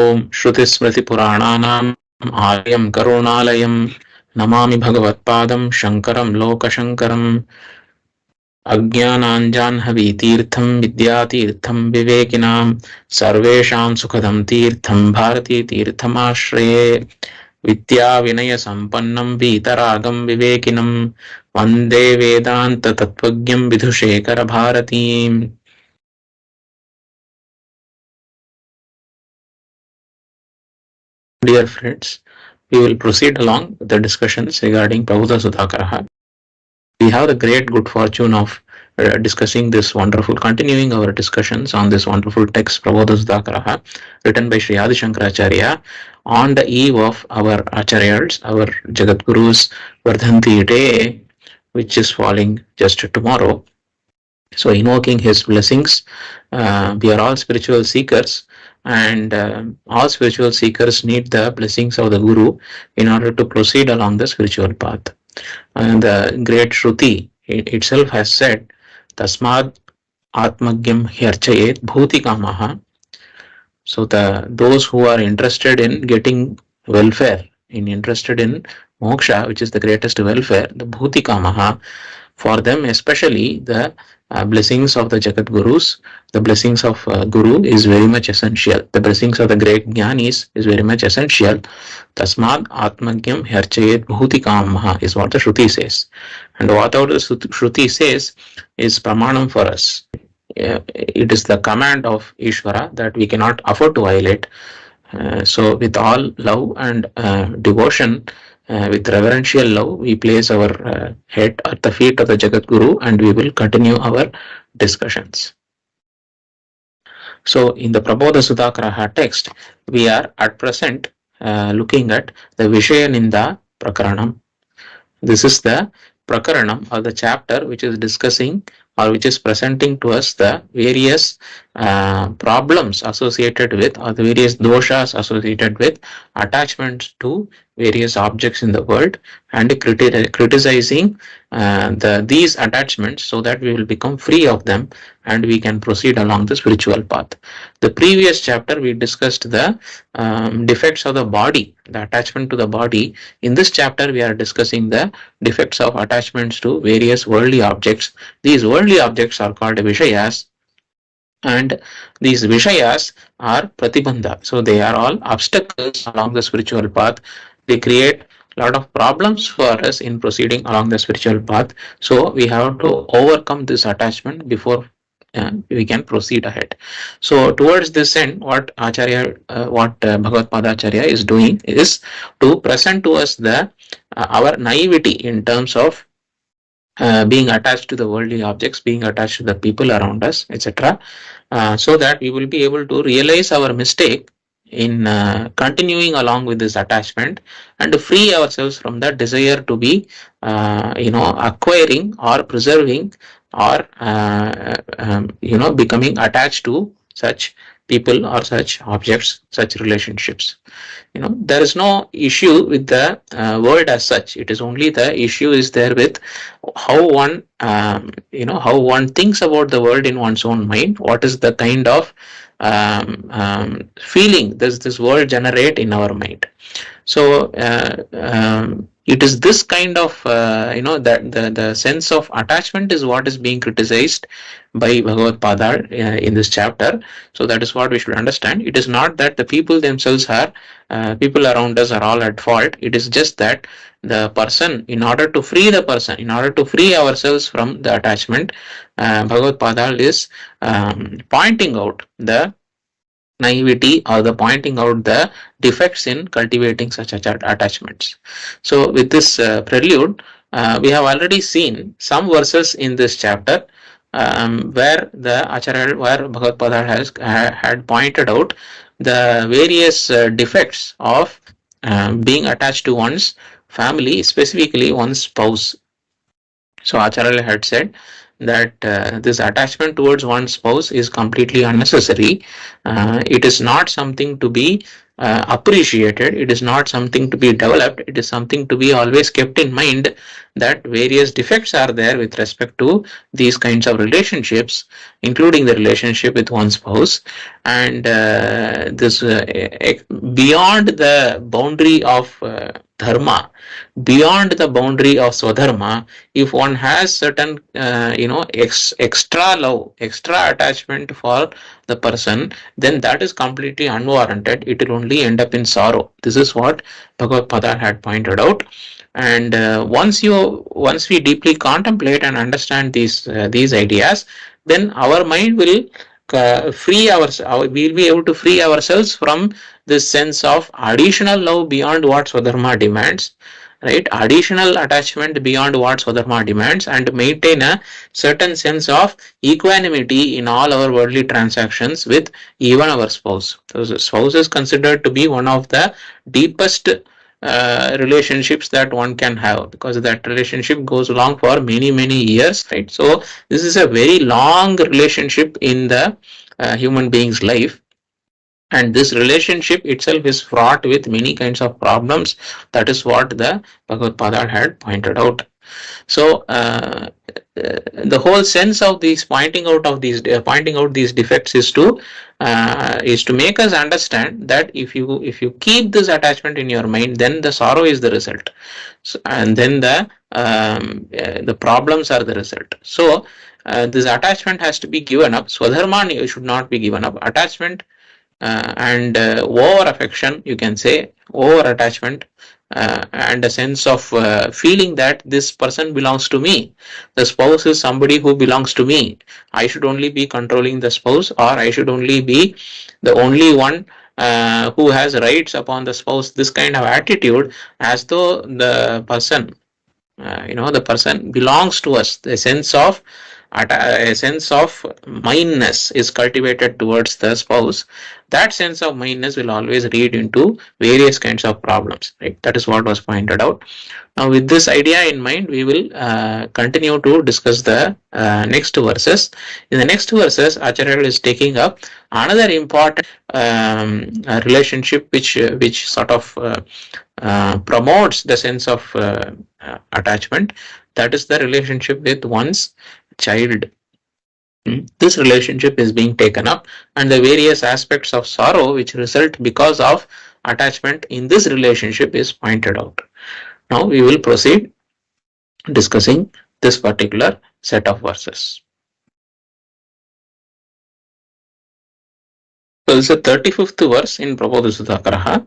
Om Shruti Smriti Purananam Alayam Karunalayam Namami Bhagavatpadam Shankaram Lokashankaram Ajnananjanhavi Tirtham Vidyatirtham Vivekinam Sarvesham Sukhadam Tirtham Bharati Tirtham Ashraye Vidya Vinaya Sampannam Vitaragam Vivekinam Vande Vedanta Tattvagyam Vidhushekara Bharatim. Dear friends, we will proceed along with the discussions regarding Prabodha Sudhakara. We have the great good fortune of discussing this wonderful, continuing our discussions on this wonderful text Prabodha Sudhakara, written by Sri Adi Shankaracharya on the eve of our Acharyas, our Jagat Guru's Vardhanti day, which is falling just tomorrow. So invoking his blessings, we are all spiritual seekers, and all spiritual seekers need the blessings of the Guru in order to proceed along the spiritual path. And the great Shruti itself has said, Tasmad Atmagyam Hyarchayet Bhutikamaha. So those who are interested in getting welfare, interested in moksha, which is the greatest welfare, the Bhutikamaha, for them especially the blessings of the Jagat Gurus, the blessings of Guru is very much essential. The blessings of the great Jnanis is very much essential. Tasmad Atmagyam Hyarchayet Bhutikamaha is what the Shruti says. And whatever the Shruti says is pramanam for us. It is the command of Ishvara that we cannot afford to violate. So with all love and devotion, with reverential love, we place our head at the feet of the Jagat Guru, and we will continue our discussions. So in the Prabodha Sudhakara text, we are at present looking at the Vishaya Ninda Prakaranam. This is the Prakaranam or the chapter which is discussing or which is presenting to us the various problems associated with, or the various doshas associated with attachments to various objects in the world, and criticizing these attachments so that we will become free of them and we can proceed along the spiritual path. The previous chapter we discussed the defects of the body, the attachment to the body. In this chapter we are discussing the defects of attachments to various worldly objects. These worldly objects are called Vishayas, and these Vishayas are Pratibandha. So they are all obstacles along the spiritual path. They create a lot of problems for us in proceeding along the spiritual path. So we have to overcome this attachment before we can proceed ahead. So towards this end, what Bhagavad Padacharya is doing is to present to us our naivety in terms of being attached to the worldly objects, being attached to the people around us, etc., so that we will be able to realize our mistake in continuing along with this attachment and to free ourselves from the desire to be acquiring or preserving or becoming attached to such people or such objects, such relationships. There is no issue with the world as such. It is only the issue is there with how one how one thinks about the world in one's own mind. What is the kind of feeling does this world generate in our mind? So it is this kind of that the sense of attachment is what is being criticized by Bhagavad Pada in this chapter. So that is what we should understand. It is not that the people themselves are people around us are all at fault. It is just that the person, in order to free ourselves from the attachment, Bhagavad Pada is pointing out the naivety or the pointing out the defects in cultivating such attachments. So with this prelude, we have already seen some verses in this chapter where the Acharya, where Bhagavad Pada had pointed out the various defects of being attached to one's family, specifically one's spouse. So Acharya had said that this attachment towards one's spouse is completely unnecessary. It is not something to be appreciated. It is not something to be developed. It is something to be always kept in mind, that various defects are there with respect to these kinds of relationships, including the relationship with one's spouse, and this beyond the boundary of dharma, beyond the boundary of swadharma, if one has certain extra love, extra attachment for the person, then that is completely unwarranted. It will only end up in sorrow. This is what Bhagavad Pada had pointed out. And once we deeply contemplate and understand these ideas, then our mind will we'll be able to free ourselves from this sense of additional love beyond what Swadharma demands, right? Additional attachment beyond what Swadharma demands, and maintain a certain sense of equanimity in all our worldly transactions with even our spouse. So the spouse is considered to be one of the deepest relationships that one can have, because that relationship goes along for many years, right? So this is a very long relationship in the human being's life, and this relationship itself is fraught with many kinds of problems. That is what the Bhagavad Pada had pointed out. So the whole sense of these pointing out these defects is to make us understand that if you keep this attachment in your mind, then the sorrow is the result, and then the problems are the result. So this attachment has to be given up. Swadharma should not be given up. Attachment and over affection, you can say, over attachment, and a sense of feeling that this person belongs to me. The spouse is somebody who belongs to me. I should only be controlling the spouse, or I should only be the only one who has rights upon the spouse. This kind of attitude, as though the person, the person belongs to us. A sense of mindness is cultivated towards the spouse. That sense of mindness will always lead into various kinds of problems, right? That is what was pointed out. Now, with this idea in mind, we will continue to discuss the next verses. In the next verses, Acharya is taking up another important relationship which sort of promotes the sense of attachment. That is the relationship with one's child. This relationship is being taken up, and the various aspects of sorrow which result because of attachment in this relationship is pointed out. Now we will proceed discussing this particular set of verses. So this is the 35th verse in Prabodha Sudhakara.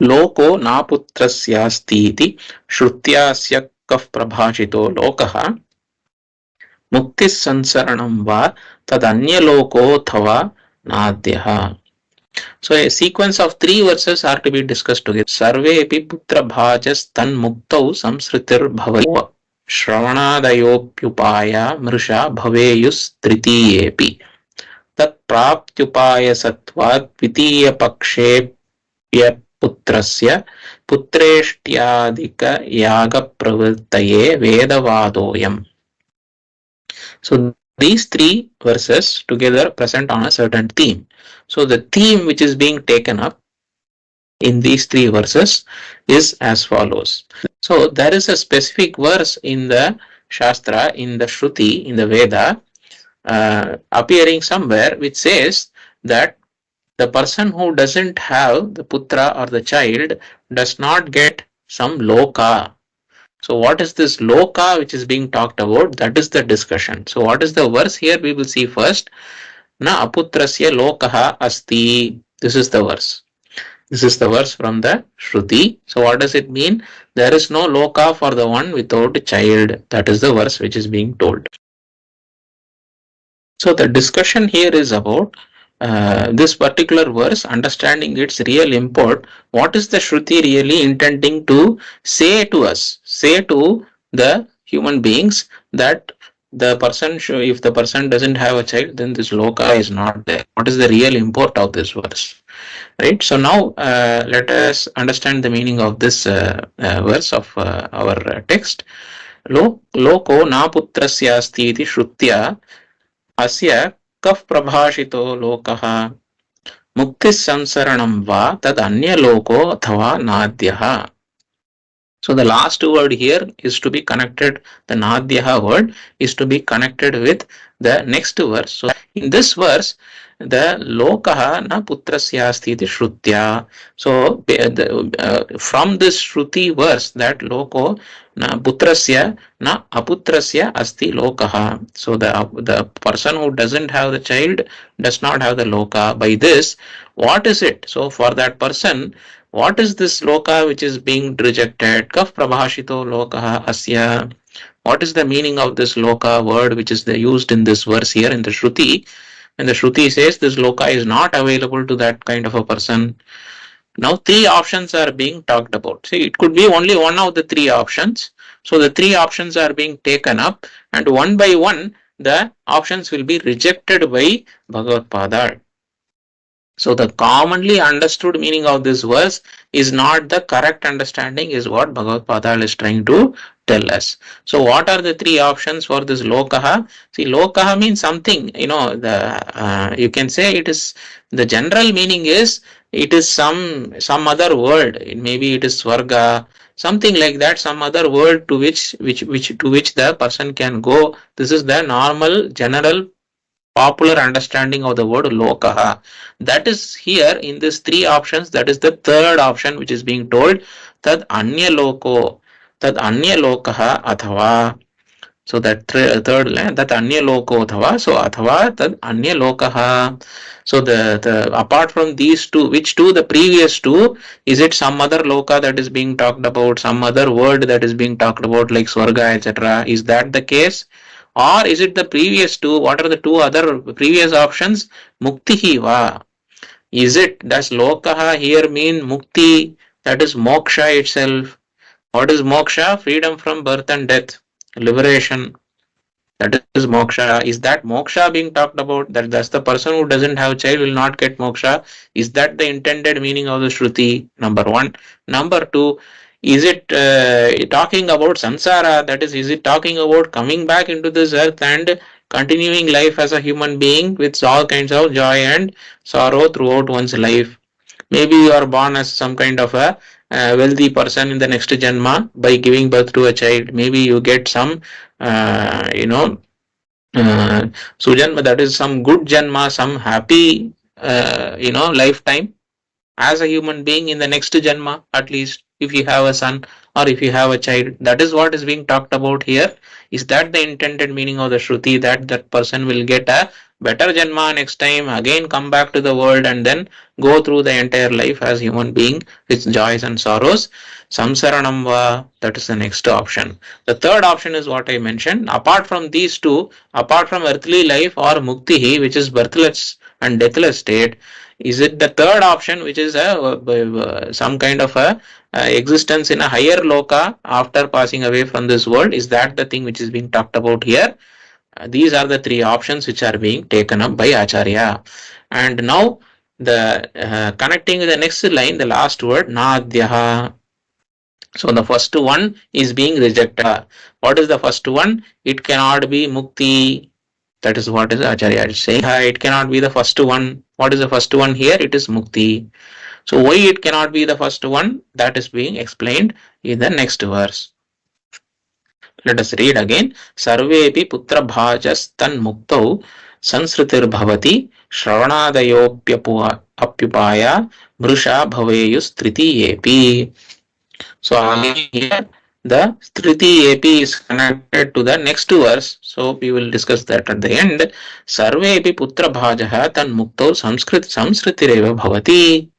Loko naputrasyastīti shrutyasya kaf prabhashito lokah muktis sansaranam va tadanyaloko thava nadhyah. So a sequence of 3 verses are to be discussed together. Sarvepi putra bhajas tan muktau samsritir bhavaya shravanadayopyupaya mrisha bhaveyus tritiyepi tat praptyupaya satvat dvitiya pakshepya putrasya putreshthyadika yaga pravrittaye vedavadoyam. So these 3 verses together present on a certain theme. So the theme which is being taken up in these 3 verses is as follows. So there is a specific verse in the Shastra, in the Shruti, in the Veda, appearing somewhere, which says that the person who doesn't have the putra or the child does not get some loka. So what is this loka which is being talked about? That is the discussion. So what is the verse here? We will see first. Na aputrasya lokaha asti. This is the verse. This is the verse from the Shruti. So what does it mean? There is no loka for the one without a child. That is the verse which is being told. So the discussion here is about this particular verse, understanding its real import. What is the Shruti really intending to say to us, say to the human beings, that the person, if the person doesn't have a child, then this loka is not there. What is the real import of this verse? Right. So now let us understand the meaning of this verse of our text. Loko na putrasya asti iti shrutya asya kaf prabhashito lokaha. Mukti samsaranam va tad anya loko athava nadhyaha. So the last word here is to be connected, the nadhyaha word is to be connected with the next verse. So in this verse, the lokaha na putrasya asti iti shrutya. So from this shruti verse, that loko na putrasya na aputrasya asti lokaha. So the person who doesn't have the child does not have the loka. By this, what is it? So for that person, what is this loka which is being rejected? Kaf prabhashito lokaha asya. What is the meaning of this loka word which is used in this verse here in the Shruti? When the Shruti says this loka is not available to that kind of a person. Now three options are being talked about. See, it could be only one of the three options. So the three options are being taken up, and one by one the options will be rejected by Bhagavad Pada. So the commonly understood meaning of this verse is not the correct understanding, is what Bhagavad Padal is trying to tell us. So what are the three options for this lokaha? See, lokaha means something, you can say it is, the general meaning is it is some other world. Maybe it is Swarga, something like that, some other world to which the person can go. This is the normal general popular understanding of the word lokaha. That is here in these three options. That is the third option which is being told. Tad anya loko. Tad anya lokaha athava. So that third line, that anya loko athava. So athava tad anya lokaha. So the apart from these two, which two? The previous two, is it some other loka that is being talked about, some other word that is being talked about like swarga, etc.? Is that the case? Or is it the previous two? What are the two other previous options? Muktihi va. Is it, does lokaha here mean mukti? That is moksha itself. What is moksha? Freedom from birth and death, liberation. That is moksha. Is that moksha being talked about? That's the person who doesn't have a child will not get moksha. Is that the intended meaning of the Shruti? Number one. Number two, is it talking about samsara? That is it talking about coming back into this earth and continuing life as a human being with all kinds of joy and sorrow throughout one's life? Maybe you are born as some kind of a wealthy person in the next janma by giving birth to a child. Maybe you get some, uh, you know, uh, Sujanma, that is some good janma, some happy, lifetime as a human being in the next janma, at least if you have a son or if you have a child. That is what is being talked about here. Is that the intended meaning of the Shruti, that that person will get a better janma next time, again come back to the world and then go through the entire life as human being with joys and sorrows? Samsaranam va, that is the next option. The third option is what I mentioned. Apart from these two, apart from earthly life or muktihi, which is birthless and deathless state, is it the third option, which is some kind of a existence in a higher loka after passing away from this world? Is that the thing which is being talked about here? These are the three options which are being taken up by Acharya. And now the connecting with the next line, the last word, Nadhyaha. So the first one is being rejected. What is the first one? It cannot be mukti. That is what is Acharya is saying. It cannot be the first one. What is the first one here? It is mukti. So why it cannot be the first one? That is being explained in the next verse. Let us read again. Sarvepi putra bhajastan muktau sansritir bhavati shravanadayopyapupaya mrusha bhaveyus tritiyepi. So here the Striti AP is connected to the next verse. So we will discuss that at the end. Sarve epi putra bhajaha tan mukto samsritireva bhavati.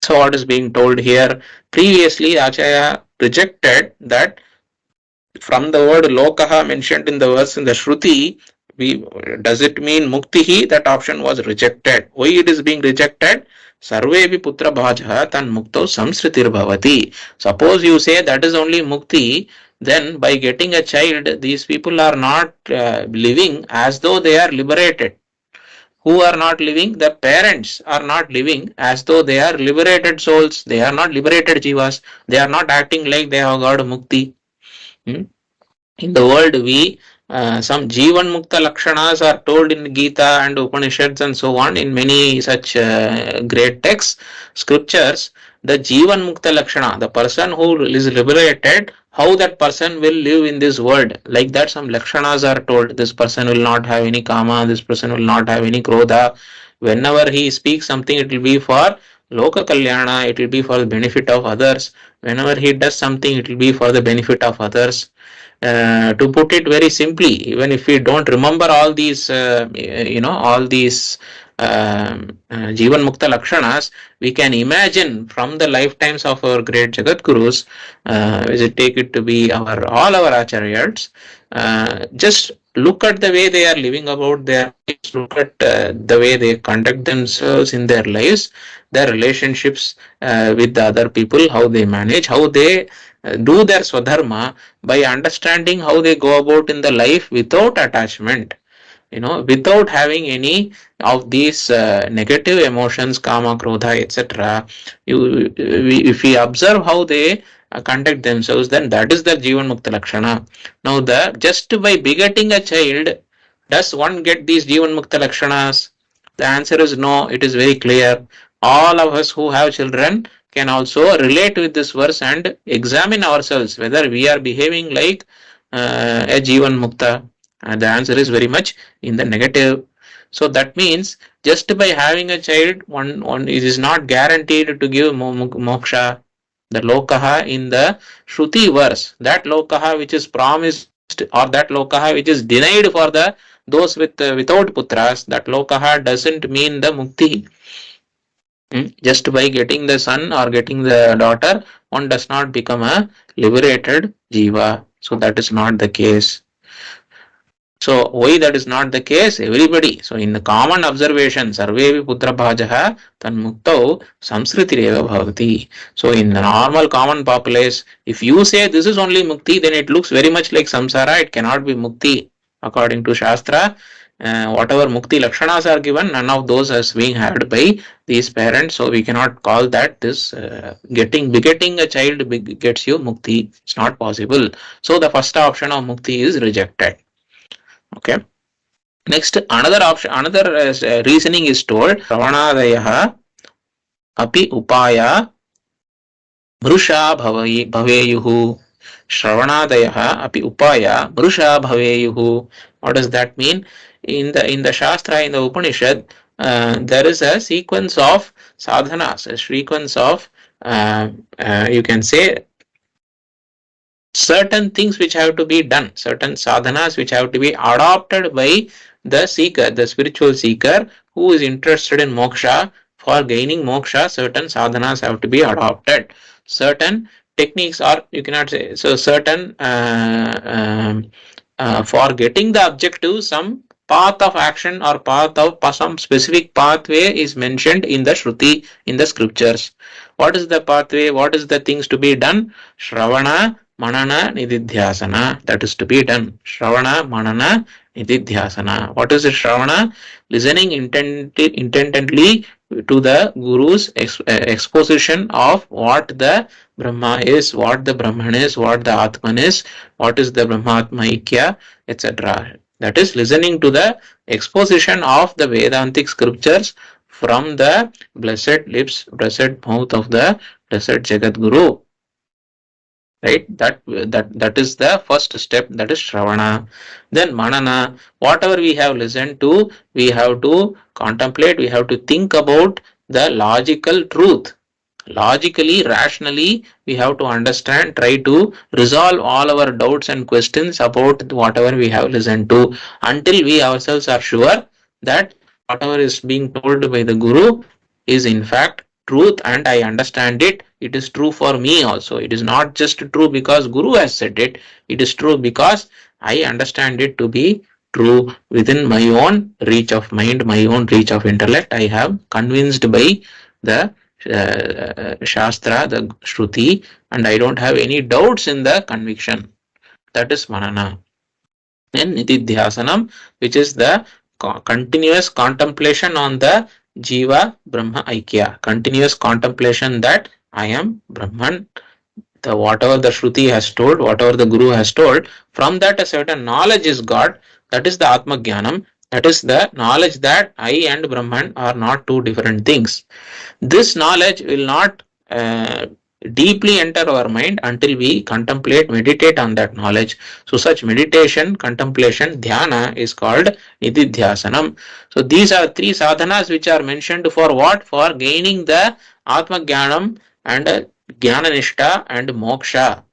So what is being told here? Previously Acharya rejected that from the word lokaha mentioned in the verse in the Shruti. Does it mean muktihi? That option was rejected. Why it is being rejected? Sarvevi putra bhajaha tan mukto samsritir bhavati. Suppose you say that is only mukti, then by getting a child, these people are not living as though they are liberated. Who are not living? The parents are not living as though they are liberated souls. They are not liberated jivas. They are not acting like they have got mukti. In the world, we some Jivan Mukta Lakshanas are told in Gita and Upanishads and so on, in many such great texts, scriptures. The Jivan Mukta Lakshana, the person who is liberated, how that person will live in this world. Like that, some Lakshanas are told. This person will not have any Kama, this person will not have any Krodha. Whenever he speaks something, it will be for Loka Kalyana, it will be for the benefit of others. Whenever he does something, it will be for the benefit of others. To put it very simply, even if we don't remember all these, all these Jivan Mukta Lakshanas, we can imagine from the lifetimes of our great Jagat Gurus, we take it to be all our Acharyas, just look at the way they are living about their lives, look at the way they conduct themselves in their lives, their relationships with the other people, how they manage, how they do their swadharma, by understanding how they go about in the life without attachment, without having any of these negative emotions, kama, krodha, etc. If we observe how they conduct themselves, then that is the Jivan Mukta Lakshana. Now, just by begetting a child, does one get these Jivan Mukta Lakshanas? The answer is no. It is very clear. All of us who have children can also relate with this verse and examine ourselves whether we are behaving like a Jivan Mukta. And the answer is very much in the negative. So that means just by having a child, one it is not guaranteed to give moksha. The lokaha in the Shruti verse, that lokaha which is promised, or that lokaha which is denied for the those without putras, that lokaha doesn't mean the mukti. Just by getting the son or getting the daughter, one does not become a liberated jiva. So that is not the case. So why that is not the case? Everybody. So in the common observation, sarvevi putra bhajaha tanmuktau samsritireva bhavati. So in the normal common populace, if you say this is only mukti, then it looks very much like samsara. It cannot be mukti. According to Shastra, whatever mukti lakshanas are given, none of those is being had by these parents. So we cannot call that this begetting a child gets you mukti. It's not possible. So the first option of mukti is rejected. Okay. Next, another option, another reasoning is told. Shravanadayaha api upaya mrusha bhaveyuhu. Shravanadayaha api upaya mrusha bhaveyuhu. What does that mean? In the Shastra, in the Upanishad, there is a sequence of sadhanas, a sequence of you can say certain things which have to be done, certain sadhanas which have to be adopted by the seeker, the spiritual seeker who is interested in moksha. For gaining moksha, certain sadhanas have to be adopted. Certain techniques, or you cannot say, so certain for getting the objective, some path of action or path of some specific pathway is mentioned in the Shruti, in the scriptures. What is the pathway? What is the things to be done? Shravana, Manana, Nididhyasana. That is to be done. Shravana, Manana, Nididhyasana. What is the Shravana? Listening intently to the Guru's exposition of what the Brahma is, what the Brahman is, what the Atman is, what is the Brahmatma Ikya, etc. That is listening to the exposition of the Vedantic scriptures from the blessed lips, blessed mouth of the blessed Jagat Guru. Right? That is the first step, that is Shravana. Then Manana, whatever we have listened to, we have to contemplate, we have to think about the logical truth. Logically, rationally, we have to understand, try to resolve all our doubts and questions about whatever we have listened to, until we ourselves are sure that whatever is being told by the Guru is in fact truth, and I understand it. It is true for me also. It is not just true because Guru has said it. It is true because I understand it to be true within my own reach of mind, my own reach of intellect. I have convinced by the Shastra, the Shruti, and I don't have any doubts in the conviction. That is Manana. Then Nididhyasanam, which is the continuous contemplation on the Jiva Brahma Aikya, continuous contemplation that I am Brahman, The whatever the Shruti has told, whatever the Guru has told, from that a certain knowledge is got. That is the Atma Jnanam. That is the knowledge that I and Brahman are not two different things. This knowledge will not deeply enter our mind until we contemplate, meditate on that knowledge. So such meditation, contemplation, dhyana is called nididhyasanam. So these are three sadhanas which are mentioned for what? For gaining the Atma Jnanam and Jnana Nishta and Moksha.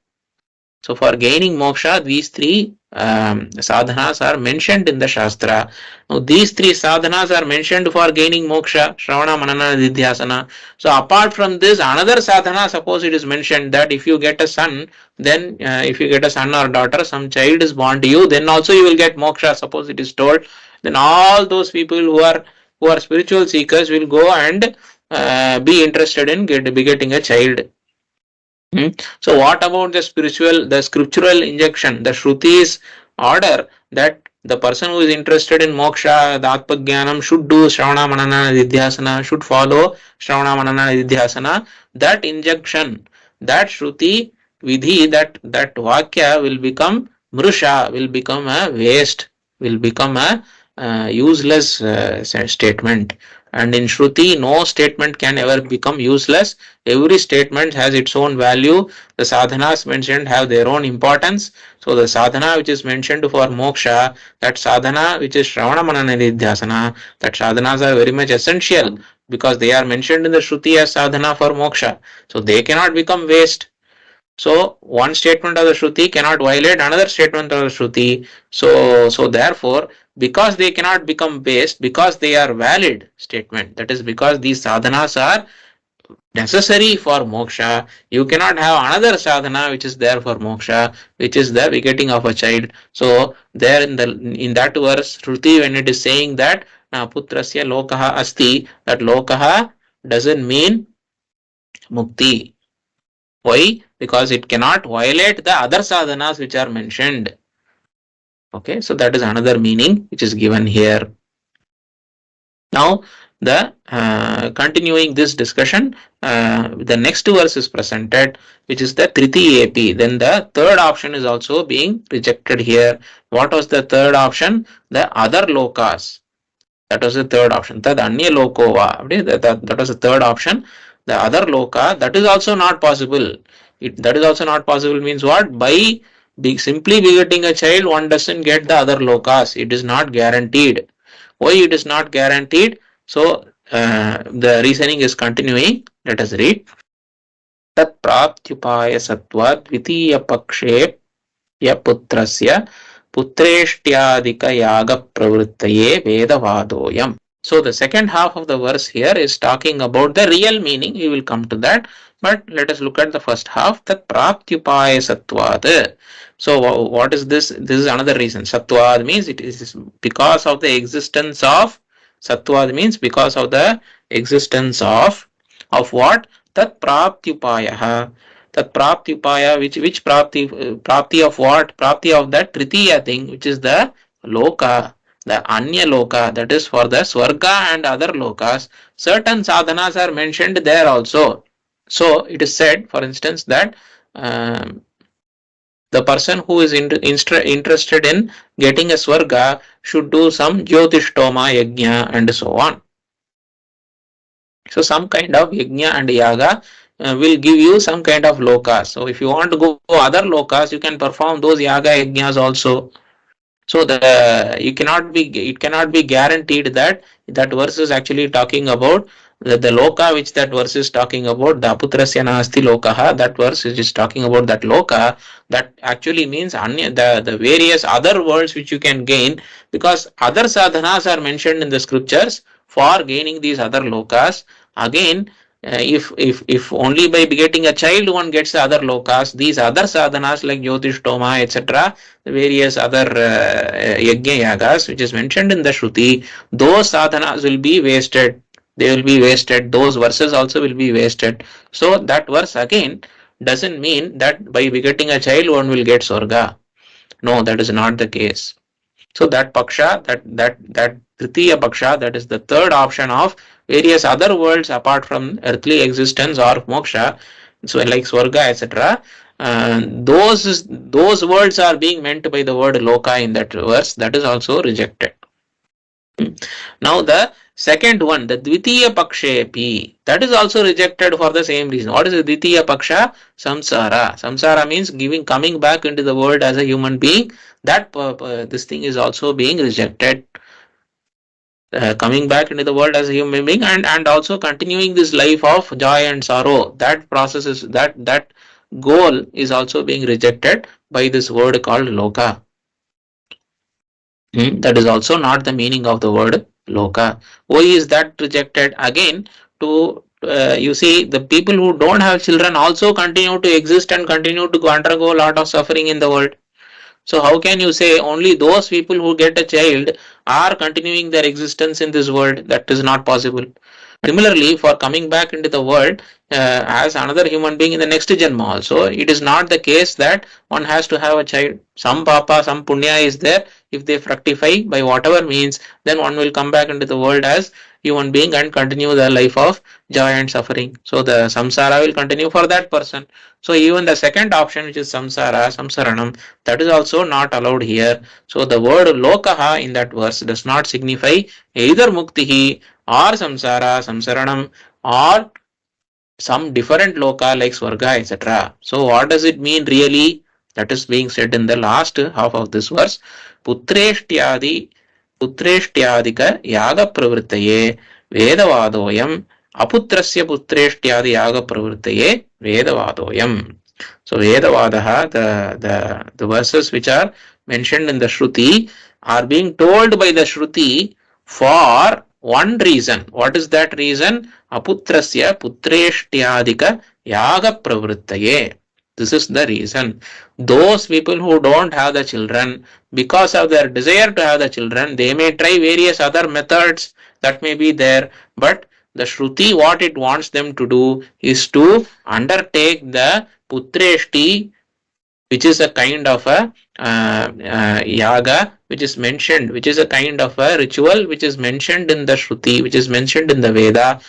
So for gaining moksha, these three sadhanas are mentioned in the Shastra. Now these three sadhanas are mentioned for gaining moksha, Shravana, Manana, Nididhyasana. So apart from this, another sadhana, suppose it is mentioned that if you get a son, then if you get a son or daughter, some child is born to you, then also you will get moksha, suppose it is told. Then all those people who are spiritual seekers will go and be interested in begetting a child. So what about the scriptural injection, the Shruti's order that the person who is interested in moksha, the Atmajnanam should do Shravana Manana Nididhyasana, should follow Shravana Manana Nididhyasana. That injection, that Shruti Vidhi, that Vakya will become Mrusha, will become a waste, will become a useless statement. And in Shruti, no statement can ever become useless. Every statement has its own value. The sadhanas mentioned have their own importance. So the sadhana which is mentioned for moksha, that sadhana which is Shravana Manana Nididhyasana, that sadhanas are very much essential because they are mentioned in the Shruti as sadhana for moksha. So they cannot become waste. So one statement of the Shruti cannot violate another statement of the Shruti. So therefore, because they cannot become based, because they are valid statement, that is because these sadhanas are necessary for moksha, you cannot have another sadhana which is there for moksha, which is the begetting of a child. So there in that verse, Shruti, when it is saying that putrasya lokaha asti, that lokaha doesn't mean mukti. Why? Because it cannot violate the other sadhanas which are mentioned. Okay, so that is another meaning which is given here. Now, the continuing this discussion, the next verse is presented, which is the Triti AP. Then the third option is also being rejected here. What was the third option? The other lokas. That was the third option. Tad anya lokova. That was the third option. The other loka, that is also not possible. That is also not possible means what? By simply begetting a child, one doesn't get the other lokas. It is not guaranteed. Why it is not guaranteed? So the reasoning is continuing. Let us read. Tat praptyupaya sattva dvitiya pakshe ya putrasya putreshthyadika yaga pravrittaye vedavadoyam. So the second half of the verse here is talking about the real meaning. We will come to that. But let us look at the first half. Tat praptyupaya sattvad. So what is this? This is another reason. Sattvad means it is because of the existence of. Sattvad means because of the existence of what? Tat praptyupaya. Tat praptyupaya, which prapti of what? Prapti of that tritiya thing, which is the loka, the anya loka, that is for the swarga and other lokas. Certain sadhanas are mentioned there also. So it is said, for instance, that the person who is interested in getting a swarga should do some jyotishtoma yajna and so on. So some kind of yajna and yaga will give you some kind of lokas. So if you want to go other lokas, you can perform those yaga yajnas also. So it cannot be guaranteed that verse is actually talking about the loka which that verse is talking about, the aputrasya nasti lokaha, that verse is talking about that loka. That actually means the various other worlds which you can gain, because other sadhanas are mentioned in the scriptures for gaining these other lokas. Again, if only by begetting a child one gets the other lokas, these other sadhanas like jyotishtoma, etc., the various other yajna yagas which is mentioned in the Shruti, those sadhanas will be wasted. They will be wasted. Those verses also will be wasted. So that verse again doesn't mean that by begetting a child one will get swarga. No, that is not the case. So that paksha, that tritiya paksha, that is the third option of various other worlds apart from earthly existence or moksha, So like Swarga, etc. Those words are being meant by the word Loka in that verse. That is also rejected. Now the second one, the Dvitiya Pakshepi, that is also rejected for the same reason. What is the Dvitiya Paksha? Samsara. Samsara means coming back into the world as a human being. That this thing is also being rejected. Coming back into the world as a human being, and also continuing this life of joy and sorrow. That process is that goal is also being rejected by this word called Loka. That is also not the meaning of the word Loka. Why is that rejected? Again, to you see, the people who don't have children also continue to exist and continue to undergo a lot of suffering in the world. So how can you say only those people who get a child are continuing their existence in this world? That is not possible. Similarly, for coming back into the world as another human being in the next Janma also, it is not the case that one has to have a child. Some papa, some punya is there. If they fructify by whatever means, then one will come back into the world as human being and continue the life of joy and suffering. So the samsara will continue for that person. So even the second option, which is samsara, samsaranam, that is also not allowed here. So the word lokaha in that verse does not signify either muktihi or samsara, samsaranam, or some different loka like swarga, etc. So what does it mean really? That is being said in the last half of this verse. Putreshtyadi Putreshtyadika yaga pravrittaye vedavadoyam aputrasya putreshtyadi yaga pravrittaye vedavadoyam. So Vedavadaha, the verses which are mentioned in the Shruti are being told by the Shruti for one reason. What is that reason? Aputrasya putreshtyadika yaga pravrittaye. This is the reason. Those people who don't have the children, because of their desire to have the children, they may try various other methods that may be there, but the Shruti, what it wants them to do is to undertake the Putreshti, which is a kind of a yaga, which is mentioned, which is a kind of a ritual, which is mentioned in the Shruti, which is mentioned in the Veda,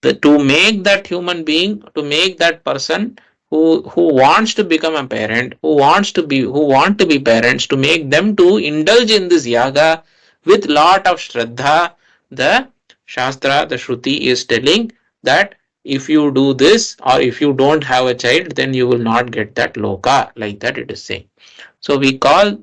to make that human being, to make that person who wants to become a parent, who want to be parents, to make them to indulge in this yaga with lot of shraddha. The Shastra, the Shruti is telling that if you do this or if you don't have a child, then you will not get that loka, like that it is saying. So we call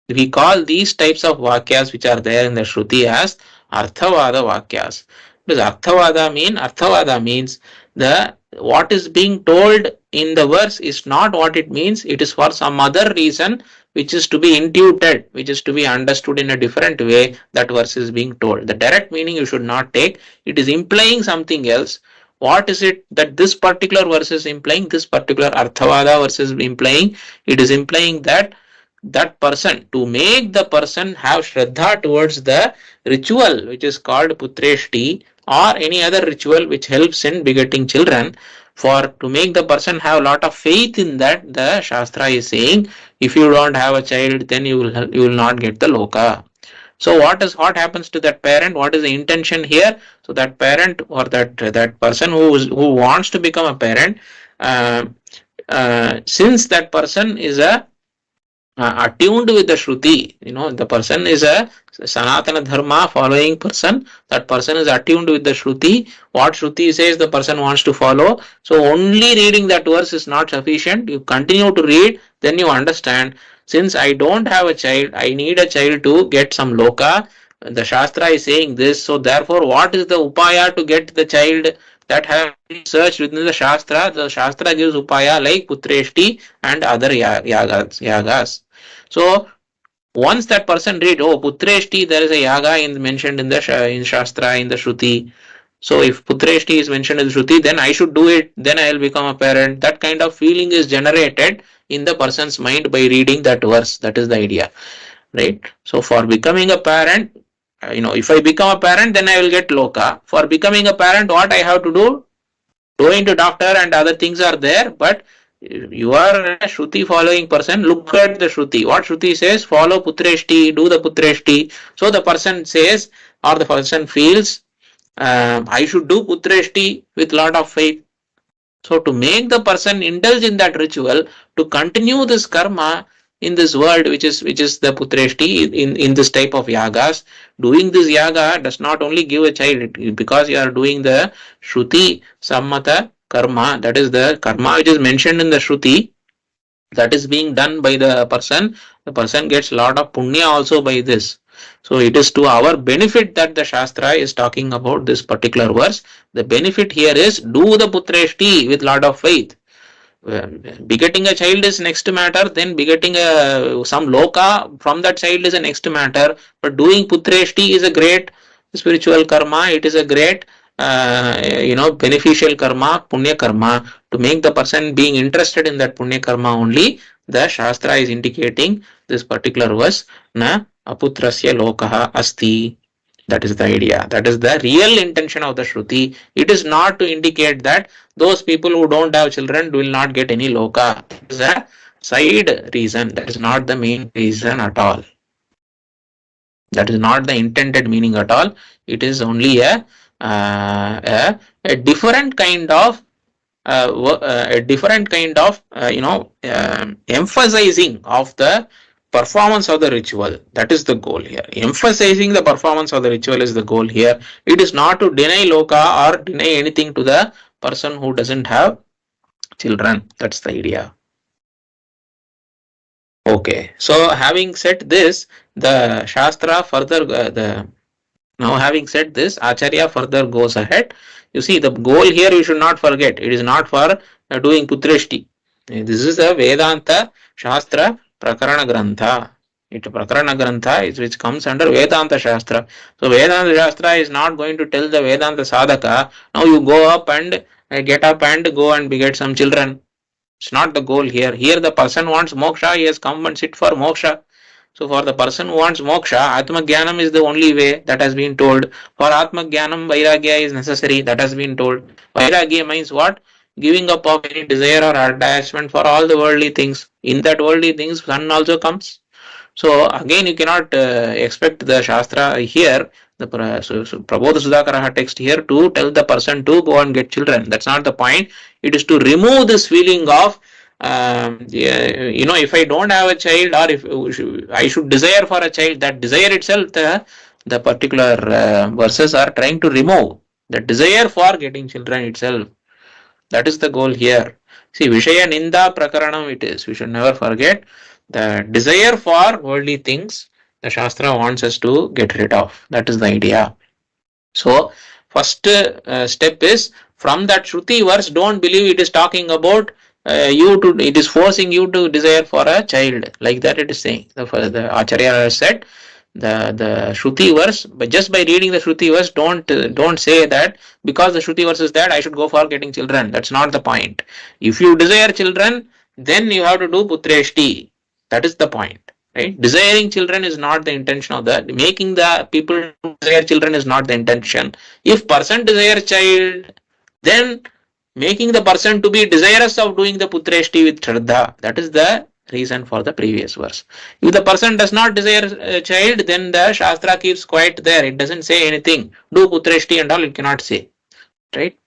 these types of vakyas which are there in the Shruti as Arthavada vakyas. Because Arthavada means the what is being told in the verse is not what it means. It is for some other reason which is to be intuited, which is to be understood in a different way. That verse is being told. The direct meaning you should not take. It is implying something else. What is it that this particular verse is implying? This particular Arthavada verse is implying. It is implying that person, to make the person have shraddha towards the ritual which is called putreshti or any other ritual which helps in begetting children, for to make the person have a lot of faith in that, the Shastra is saying if you don't have a child, then you will not get the loka. So what happens to that parent? What is the intention here? So that parent or that person who wants to become a parent, since that person is a attuned with the Shruti, the person is a Sanatana Dharma following person, that person is attuned with the Shruti, what Shruti says the person wants to follow. So only reading that verse is not sufficient. You continue to read, then you understand, since I don't have a child, I need a child to get some loka. The Shastra is saying this, so therefore what is the upaya to get the child? That have been searched within the Shastra. The Shastra gives upaya like Putreshti and other yagas. So once that person read, oh, Putreshti, there is a yaga mentioned in the in Shastra, in the Shruti. So if Putreshti is mentioned in the Shruti, then I should do it, then I will become a parent. That kind of feeling is generated in the person's mind by reading that verse. That is the idea, right? So for becoming a parent, if I become a parent, then I will get loka. For becoming a parent, what I have to do? Going to doctor and other things are there, but you are a Shruti following person, look at the Shruti. What Shruti says, follow Putreshti, do the Putreshti. So the person says, or the person feels, I should do putreshti with lot of faith. So to make the person indulge in that ritual, to continue this karma in this world, which is the putreshti in this type of yagas, doing this yaga does not only give a child, because you are doing the Shruti Sammata karma, that is the karma which is mentioned in the Shruti, that is being done by the person gets a lot of punya also by this. So it is to our benefit that the Shastra is talking about this particular verse. The benefit here is do the putreshti with lot of faith. Begetting a child is next matter, then begetting some loka from that child is a next matter, but doing putreshti is a great spiritual karma. It is a great beneficial karma, punya karma. To make the person being interested in that punya karma only, the Shastra is indicating this particular verse, na aputrasya lokaha asti. That is the idea. That is the real intention of the Shruti. It is not to indicate that those people who don't have children will not get any loka. It is a side reason. That is not the main reason at all. That is not the intended meaning at all. It is only a different kind of emphasizing of the performance of the ritual. That is the goal here. Emphasizing the performance of the ritual is the goal here. It is not to deny loka or deny anything to the person who doesn't have children. That's the idea. Okay, so having said this, the Shastra further now having said this, Acharya further goes ahead. You see, the goal here you should not forget. It is not for doing putreshti. This is a Vedanta Shastra Prakarana Grantha. It Prakarana Grantha is which comes under Vedanta Shastra. So Vedanta Shastra is not going to tell the Vedanta sadhaka, now you go up and get up and go and beget some children. It's not the goal here. Here the person wants moksha, he has come and sit for moksha. So for the person who wants moksha, Atma Jnanam is the only way, that has been told. For Atma Jnanam, Vairagya is necessary, that has been told. Vairagya means what? Giving up of any desire or attachment for all the worldly things. In that worldly things, sun also comes. So again, you cannot expect the Shastra here, the Prabodha Sudhakara text here to tell the person to go and get children. That's not the point. It is to remove this feeling of if I don't have a child, or if I should desire for a child, that desire itself, the particular verses are trying to remove the desire for getting children itself. That is the goal here. See, Vishaya Ninda Prakaranam it is. We should never forget the desire for worldly things. The Shastra wants us to get rid of. That is the idea. So, first step is, from that Shruti verse, don't believe it is talking about it is forcing you to desire for a child. Like that it is saying. The Acharya has said, the Shruti verse, but just by reading the Shruti verse, don't say that because the Shruti verse is that I should go for getting children. That's not the point. If you desire children, then you have to do putreshti. That is the point. Right? Desiring children is not the intention of that. Making the people desire children is not the intention. If person desire child, then making the person to be desirous of doing the putreshti with shraddha. That is the reason for the previous verse. If the person does not desire a child, then the Shastra keeps quiet there. It doesn't say anything. Do putreshti and all, it cannot say. Right?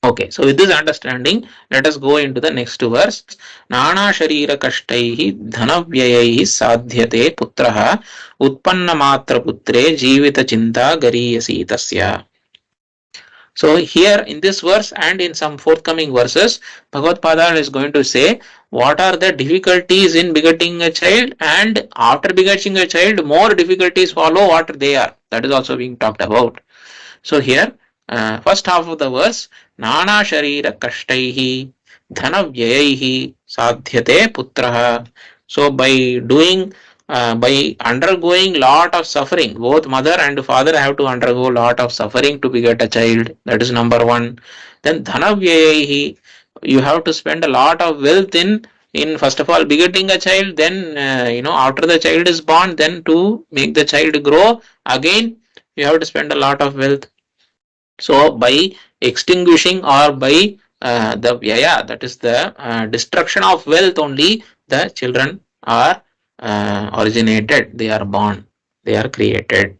Okay, so with this understanding, let us go into the next verse. Nana sharira kashtaihi dhanavyayaihi sadhyate putraha utpanna matra putre jivita chinta gariyasi tasya. So here in this verse and in some forthcoming verses, Bhagavad Pada is going to say what are the difficulties in begetting a child, and after begetting a child, more difficulties follow what they are. That is also being talked about. So here, first half of the verse, Nana Sharira Kashtaihi Dhanavyayaihi Sadhyate Putraha. So by undergoing lot of suffering, both mother and father have to undergo lot of suffering to beget a child. That is number one. Then Dhanavyayahi, you have to spend a lot of wealth in first of all begetting a child, then after the child is born, then to make the child grow, again you have to spend a lot of wealth. So by extinguishing or by the vyaya, that is the destruction of wealth only, the children are originated, they are born, they are created.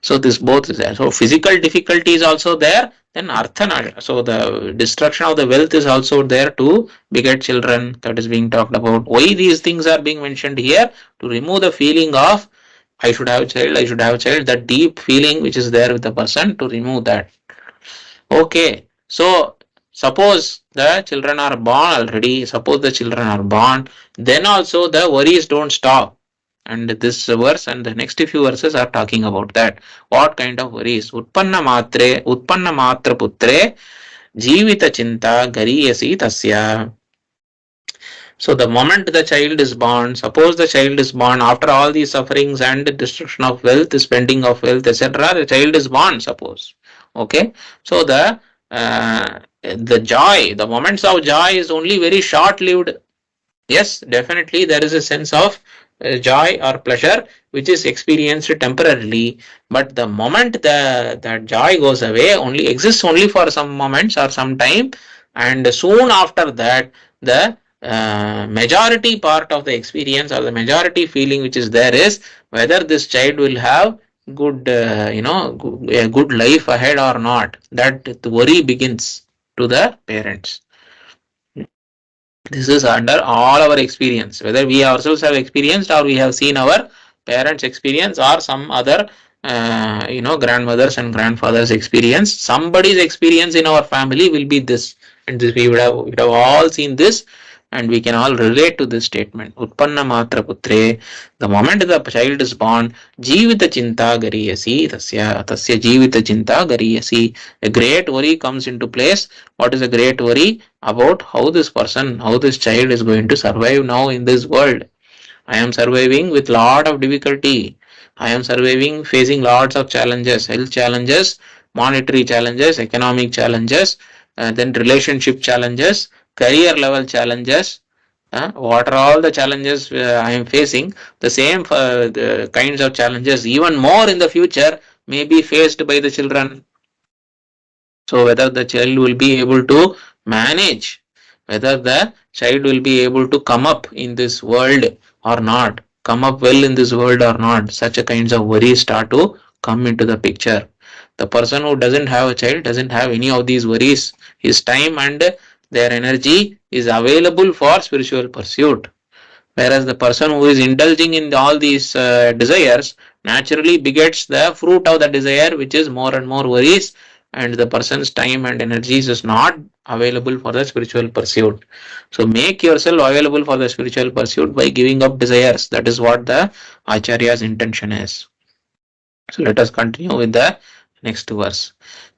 So this both is there. So physical difficulty is also there. Then arthana. So the destruction of the wealth is also there to beget children. That is being talked about. Why these things are being mentioned here? To remove the feeling of I should have a child, I should have a child. That deep feeling which is there with the person, to remove that. Okay. So suppose the children are born already. Suppose the children are born. Then also the worries don't stop. And this verse and the next few verses are talking about that. What kind of worries? Utpanna matra putre jivita chinta gariyasi tasya. So the moment the child is born, suppose the child is born after all these sufferings and destruction of wealth, spending of wealth, etc., the child is born, suppose. Okay. So the joy, the moments of joy is only very short lived. Yes, definitely there is a sense of joy or pleasure which is experienced temporarily, but the moment that joy goes away, only exists only for some moments or some time, and soon after that the majority part of the experience or the majority feeling which is there is whether this child will have good a good life ahead or not. That the worry begins to the parents. This is under all our experience, whether we ourselves have experienced or we have seen our parents experience or some other grandmothers and grandfathers experience. Somebody's experience in our family will be this, and this we would have all seen this, and we can all relate to this statement. Utpanna matra putre, the moment the child is born, jivita chinta gariyasi, tasya jivita chinta gariyasi. A great worry comes into place. What is a great worry? About how this person, how this child is going to survive now in this world. I am surviving with lot of difficulty. I am surviving facing lots of challenges, health challenges, monetary challenges, economic challenges, then relationship challenges, career level challenges. What are all the challenges I am facing? The same the kinds of challenges, even more in the future, may be faced by the children. So whether the child will be able to manage, whether the child will be able to come up in this world or not, come up well in this world or not, such a kinds of worries start to come into the picture. The person who doesn't have a child doesn't have any of these worries. His time and their energy is available for spiritual pursuit. Whereas the person who is indulging in all these desires naturally begets the fruit of the desire, which is more and more worries, and the person's time and energies is not available for the spiritual pursuit. So make yourself available for the spiritual pursuit by giving up desires. That is what the Acharya's intention is. So let us continue with the next verse.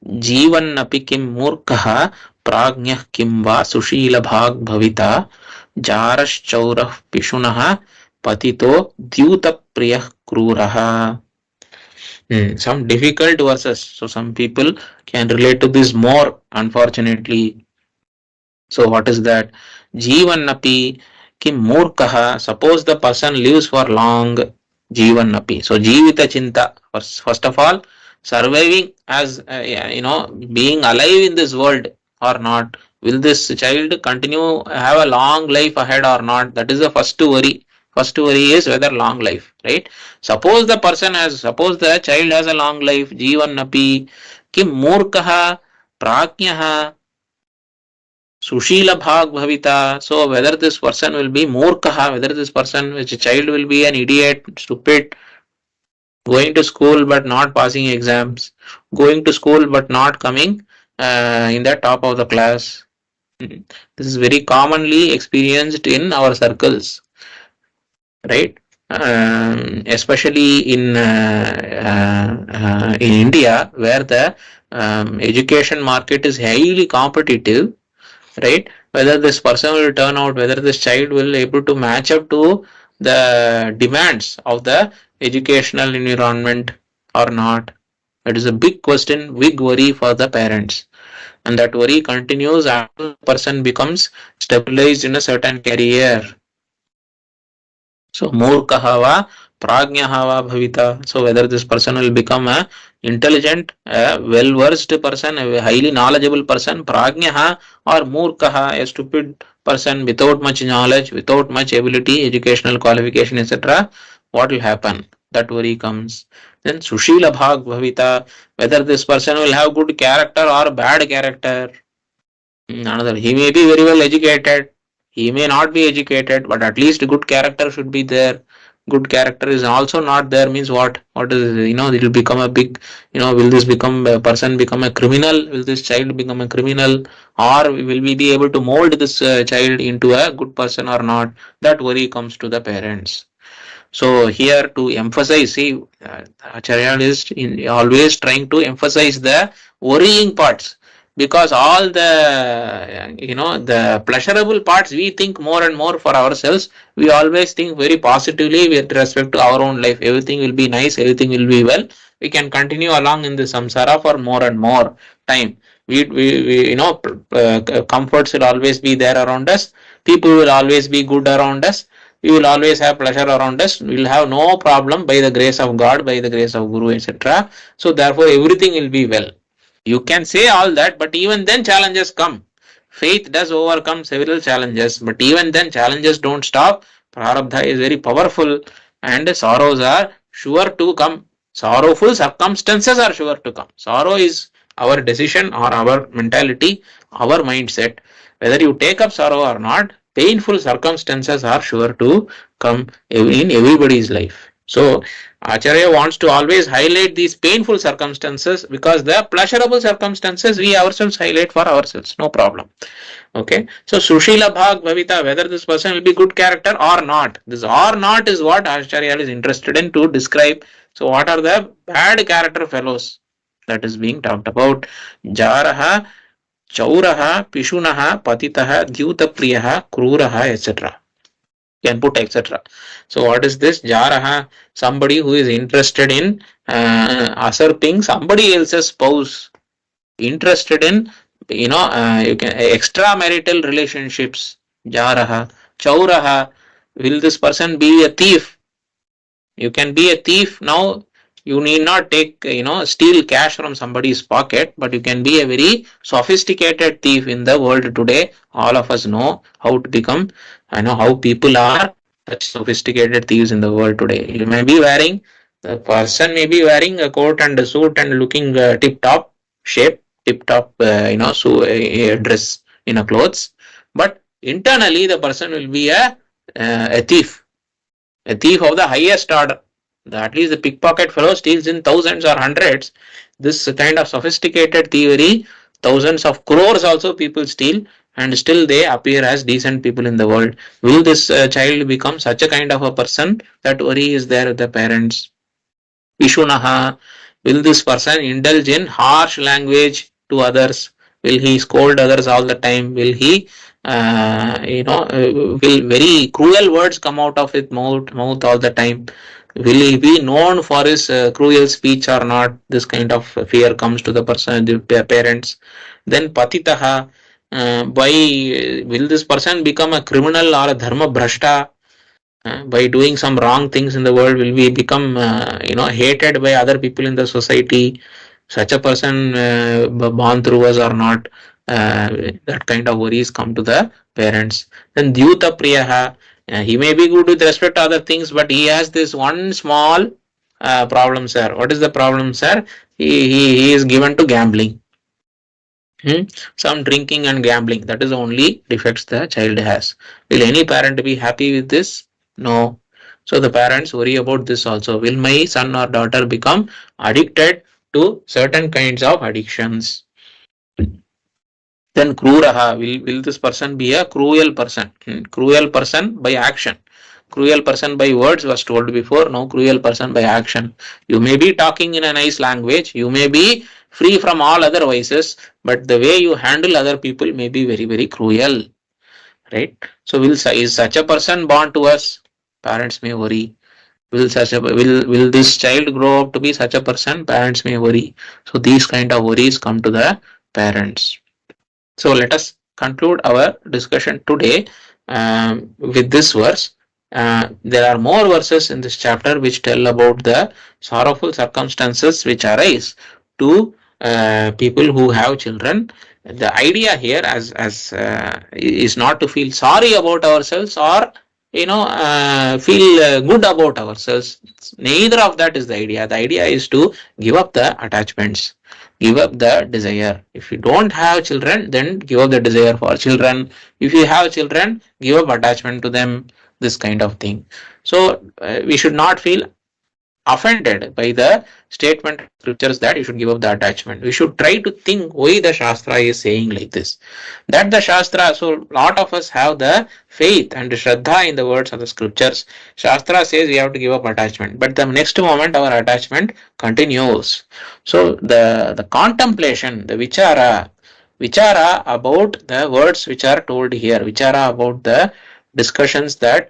Jivan api kim murkha prajñah kim va sushila bhag bhavita जारश्चौरः पिशुनः पतितो द्यूतप्रियः क्रूरः. Some difficult verses, so some people can relate to this more, unfortunately. So what is that? Jivan kim murkaha. Suppose the person lives for long. Jivan so jivita chinta, first of all, surviving as being alive in this world or not. Will this child continue have a long life ahead or not? That is the first worry. First worry is whether long life, right? Suppose the child has a long life. Jivan kim murkaha prajñah Sushila Bhag Bhavita. So whether this person will be Murkaha, whether this person, which child will be an idiot, stupid, going to school but not passing exams, going to school but not coming in the top of the class. This is very commonly experienced in our circles, right? Especially in India, where the education market is highly competitive, right? Whether this person will turn out, whether this child will able to match up to the demands of the educational environment or not. It is a big question, big worry for the parents, and that worry continues after the person becomes stabilized in a certain career. So murkahava prajñahava bhavita. So whether this person will become a intelligent, a well-versed person, a highly knowledgeable person, prajñaha, or murkaha, a stupid person without much knowledge, without much ability, educational qualification, etc. What will happen? That worry comes. Then Sushila Bhag Bhavita, whether this person will have good character or bad character. Another, he may be very well educated, he may not be educated, but at least good character should be there. Good character is also not there means what? What is, it will become a big, will this become a person become a criminal? Will this child become a criminal? Or will we be able to mold this child into a good person or not? That worry comes to the parents. So here to emphasize, see, Acharya is always trying to emphasize the worrying parts, because all the the pleasurable parts we think more and more for ourselves. We always think very positively with respect to our own life. Everything will be nice, everything will be well. We can continue along in the samsara for more and more time. Comforts will always be there around us. People will always be good around us. We will always have pleasure around us. We will have no problem by the grace of God, by the grace of Guru, etc. So therefore everything will be well. You can say all that, but even then challenges come. Faith does overcome several challenges, but even then challenges don't stop. Prarabdha is very powerful and sorrows are sure to come. Sorrowful circumstances are sure to come. Sorrow is our decision or our mentality, our mindset. Whether you take up sorrow or not, painful circumstances are sure to come in everybody's life. So Acharya wants to always highlight these painful circumstances, because the pleasurable circumstances we ourselves highlight for ourselves, no problem. Okay, so Sushila Bhag Bhavita, whether this person will be good character or not. This or not is what Acharya is interested in to describe. So what are the bad character fellows that is being talked about? Jaraha, Chauraha, Pishunaha, Patitaha, Dyutapriyaha, Kruraha, etc. Can put etc. So what is this? Jaraha, somebody who is interested in usurping somebody else's spouse, interested in you can extramarital relationships. Jaraha, Chauraha, will this person be a thief? You can be a thief now. You need not take steal cash from somebody's pocket, but you can be a very sophisticated thief in the world today. All of us know how to become. I know how people are such sophisticated thieves in the world today. You may be wearing, the person may be wearing a coat and a suit and looking tip top shape, tip top so dress clothes, but internally the person will be a thief, a thief of the highest order. At least the pickpocket fellow steals in thousands or hundreds. This kind of sophisticated thievery, thousands of crores also people steal, and still they appear as decent people in the world. Will this child become such a kind of a person? That worry is there with the parents. Vishunaha, will this person indulge in harsh language to others? Will he scold others all the time? Will he, will very cruel words come out of his mouth all the time? Will he be known for his cruel speech or not? This kind of fear comes to the person, the parents. Then patitaha, by will this person become a criminal or a dharma bhrashta? By doing some wrong things in the world, will we become hated by other people in the society? Such a person born through us or not? That kind of worries come to the parents. Then dyuta priyaha, he may be good with respect to other things, but he has this one small problem, sir. What is the problem, sir? He is given to gambling. Some drinking and gambling, that is the only defects the child has. Will any parent be happy with this? No. So the parents worry about this also. Will my son or daughter become addicted to certain kinds of addictions? Then kruraha, will this person be a cruel person? Cruel person by action. Cruel person by words was told before. No, cruel person by action. You may be talking in a nice language. You may be free from all other vices, but the way you handle other people may be very, very cruel. Right? So is such a person born to us? Parents may worry. Will this child grow up to be such a person? Parents may worry. So these kind of worries come to the parents. So let us conclude our discussion today with this verse. There are more verses in this chapter which tell about the sorrowful circumstances which arise to people who have children. The idea here is not to feel sorry about ourselves or feel good about ourselves. Neither of that is the idea. The idea is to give up the attachments, give up the desire. If you don't have children, then give up the desire for children. If you have children, give up attachment to them, this kind of thing. So we should not feel offended by the statement of scriptures that you should give up the attachment. We should try to think why the Shastra is saying like this. That the Shastra, so lot of us have the faith and Shraddha in the words of the scriptures. Shastra says we have to give up attachment, but the next moment our attachment continues. So the contemplation, the vichara about the words which are told here, vichara about the discussions that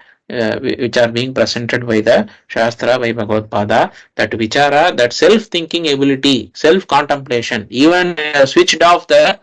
which are being presented by the Shastra, by Bhagavad Pada, that vichara, that self-thinking ability, self-contemplation, even switched off the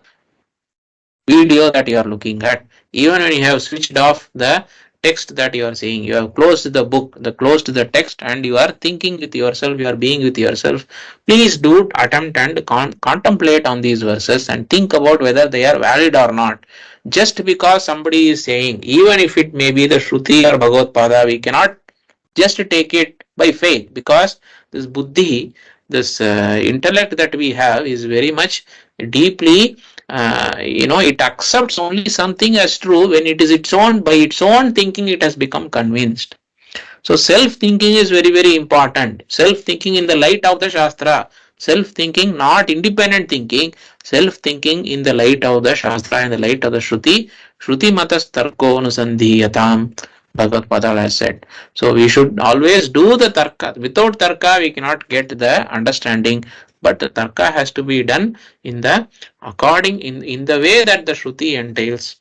video that you are looking at, even when you have switched off the text that you are seeing, you have closed the book, closed the text, and you are thinking with yourself, you are being with yourself. Please do attempt and contemplate on these verses and think about whether they are valid or not. Just because somebody is saying, even if it may be the Shruti or Bhagavad Pada, we cannot just take it by faith, because this buddhi, this intellect that we have is very much deeply, it accepts only something as true when it is its own, by its own thinking it has become convinced. So self-thinking is very, very important. Self-thinking in the light of the Shastra. Self-thinking, not independent thinking. Self-thinking in the light of the Shastra, in the light of the Shruti. Shruti matas tarko anusandhiyatam, Bhagavad Pada has said. So we should always do the tarka. Without tarka, we cannot get the understanding. But the tarka has to be done in the way that the Shruti entails.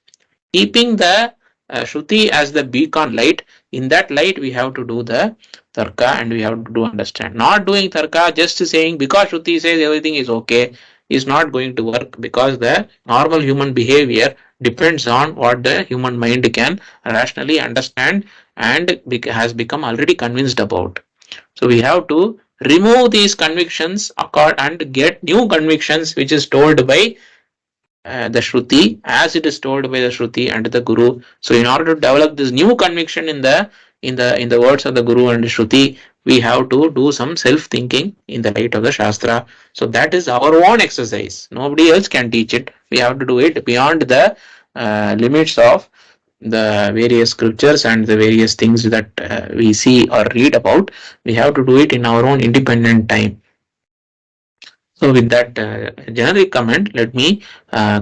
Keeping the Shruti as the beacon light, in that light we have to do the tarka and we have to do understand. Not doing tarka, just saying because Shruti says everything is okay, is not going to work, because the normal human behavior depends on what the human mind can rationally understand and has become already convinced about. So we have to remove these convictions and get new convictions which is told by the Shruti, as it is told by the Shruti and the Guru. So in order to develop this new conviction in the words of the Guru and the Shruti, we have to do some self-thinking in the light of the Shastra. So that is our own exercise. Nobody else can teach it. We have to do it beyond the limits of the various scriptures and the various things that we see or read about. We have to do it in our own independent time. So with that generic comment, let me close